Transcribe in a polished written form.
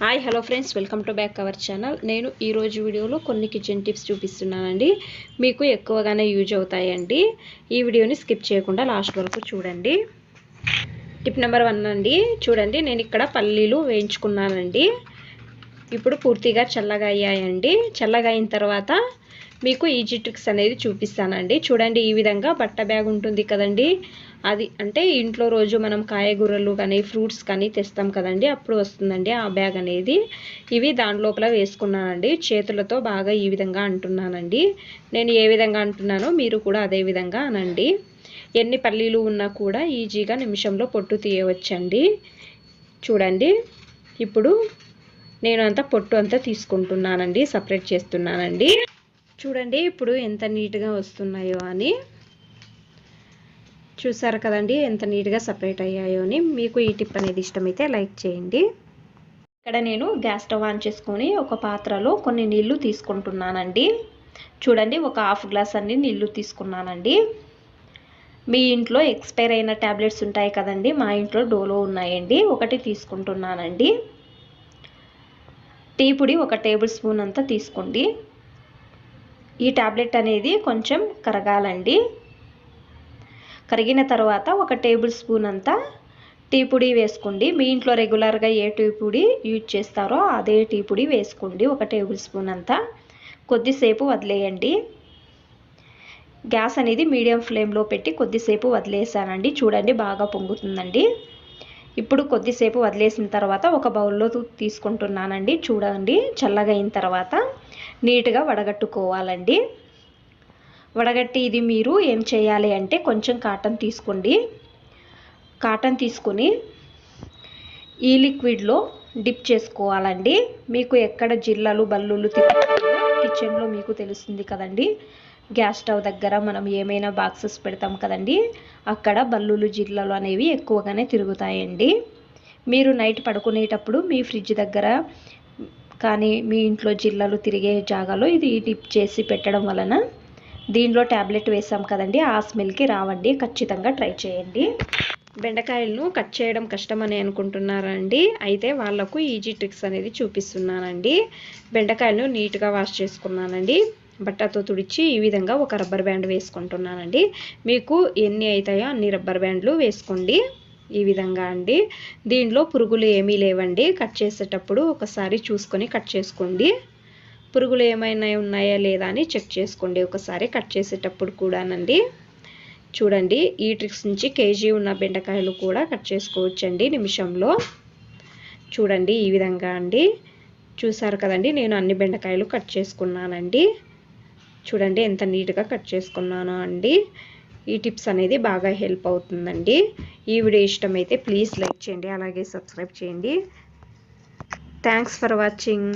Hi hello friends, welcome to back our channel. నేను ఈరోజు వీడియోలో కొన్ని కిచెన్ టిప్స్ చూపిస్తున్నానండి. మీకు ఎక్కువగానే యూజ్ అవుతాయండి. ఈ వీడియోని స్కిప్ చేయకుండా లాస్ట్ వరకు చూడండి. టిప్ నెంబర్ 1 అండి. చూడండి, నేను ఇక్కడ పల్లీలు వేయించుకున్నానండి. ఇప్పుడు పూర్తిగా చల్లగా అయ్యాయండి. చల్లగా అయిన తర్వాత మీకు ఈజీ ట్రిక్స్ అనేది చూపిస్తానండి. చూడండి, ఈ విధంగా బట్ట బ్యాగ్ ఉంటుంది కదండి, అది అంటే ఇంట్లో రోజు మనం కాయగూరలు కానీ ఫ్రూట్స్ కానీ తెస్తాం కదండి, అప్పుడు వస్తుందండి ఆ బ్యాగ్ అనేది. ఇవి దాని లోపల వేసుకున్నానండి. చేతులతో బాగా ఈ విధంగా అంటున్నానండి. నేను ఏ విధంగా అంటున్నానో మీరు కూడా అదే విధంగా అనండి. ఎన్ని పల్లీలు ఉన్నా కూడా ఈజీగా నిమిషంలో పొట్టు తీయవచ్చండి. చూడండి, ఇప్పుడు నేను అంతా పొట్టు అంతా తీసుకుంటున్నానండి, సపరేట్ చేస్తున్నానండి. చూడండి ఇప్పుడు ఎంత నీట్గా వస్తున్నాయో అని. చూసారు కదండి ఎంత నీట్గా సపరేట్ అయ్యాయో అని. మీకు ఈ టిప్ అనేది ఇష్టమైతే లైక్ చేయండి. ఇక్కడ నేను గ్యాస్ స్టవ్ ఆన్ చేసుకొని ఒక పాత్రలో కొన్ని నీళ్లు తీసుకుంటున్నానండి. చూడండి, ఒక హాఫ్ గ్లాస్ అన్ని నీళ్లు తీసుకున్నానండి. మీ ఇంట్లో ఎక్స్పైర్ అయిన ట్యాబ్లెట్స్ ఉంటాయి కదండి, మా ఇంట్లో డోలో ఉన్నాయండి, ఒకటి తీసుకుంటున్నానండి. టీ పొడి 1 టేబుల్ స్పూన్ అంతా తీసుకోండి. ఈ ట్యాబ్లెట్ అనేది కొంచెం కరగాలండి. కరిగిన తర్వాత 1 టేబుల్ స్పూన్ అంతా టీ పొడి వేసుకోండి. మీ ఇంట్లో రెగ్యులర్గా ఏ టీ పొడి యూజ్ చేస్తారో అదే టీ పొడి వేసుకోండి. 1 టేబుల్ స్పూన్ అంతా కొద్దిసేపు వదిలేయండి. గ్యాస్ అనేది మీడియం ఫ్లేమ్లో పెట్టి కొద్దిసేపు వదిలేసానండి. చూడండి, బాగా పొంగుతుందండి. ఇప్పుడు కొద్దిసేపు వదిలేసిన తర్వాత ఒక బౌల్లో తీసుకుంటున్నానండి. చూడండి, చల్లగా అయిన తర్వాత నీట్గా వడగట్టుకోవాలండి. వడగట్టి ఇది మీరు ఏం చేయాలి అంటే కొంచెం కాటన్ తీసుకోండి. కాటన్ తీసుకొని ఈ లిక్విడ్లో డిప్ చేసుకోవాలండి. మీకు ఎక్కడ జిల్లాలు బల్లులు కిచెన్లో మీకు తెలుస్తుంది కదండి, గ్యాస్ స్టవ్ దగ్గర మనం ఏమైనా బాక్సెస్ పెడతాం కదండి, అక్కడ బల్లులు జిల్లాలు అనేవి ఎక్కువగానే తిరుగుతాయండి. మీరు నైట్ పడుకునేటప్పుడు మీ ఫ్రిడ్జ్ దగ్గర కానీ మీ ఇంట్లో జిల్లాలు తిరిగే జాగాలో ఇది డిప్ చేసి పెట్టడం వలన దీనిలో ట్యాబ్లెట్ వేసాం కదండి, ఆ స్మెల్కి రావండి. ఖచ్చితంగా ట్రై చేయండి. బెండకాయలను కట్ చేయడం కష్టమని అనుకుంటున్నారండి, అయితే వాళ్ళకు ఈజీ ట్రిక్స్ అనేది చూపిస్తున్నానండి. బెండకాయలను నీట్గా వాష్ చేసుకున్నానండి. బట్టతో తుడిచి ఈ విధంగా ఒక రబ్బర్ బ్యాండ్ వేసుకుంటున్నానండి. మీకు ఎన్ని అవుతాయో అన్ని రబ్బర్ బ్యాండ్లు వేసుకోండి. ఈ విధంగా అండి. దీనిలో పురుగులు ఏమీ లేవండి. కట్ చేసేటప్పుడు ఒకసారి చూసుకొని కట్ చేసుకోండి. పురుగులు ఏమైనా ఉన్నాయా లేదా అని చెక్ చేసుకోండి ఒకసారి కట్ చేసేటప్పుడు కూడానండి. చూడండి, ఈ ట్రిక్స్ నుంచి కేజీ ఉన్న బెండకాయలు కూడా కట్ చేసుకోవచ్చండి నిమిషంలో. చూడండి, ఈ విధంగా అండి. చూసారు కదండి, నేను అన్ని బెండకాయలు కట్ చేసుకున్నానండి. చూడండి ఎంత నీట్గా కట్ చేసుకున్నానో అండి. ఈ టిప్స్ అనేది బాగా హెల్ప్ అవుతుందండి. ఈ వీడియో ఇష్టమైతే ప్లీజ్ లైక్ చేయండి, అలాగే సబ్స్క్రైబ్ చేయండి. Thanks for watching.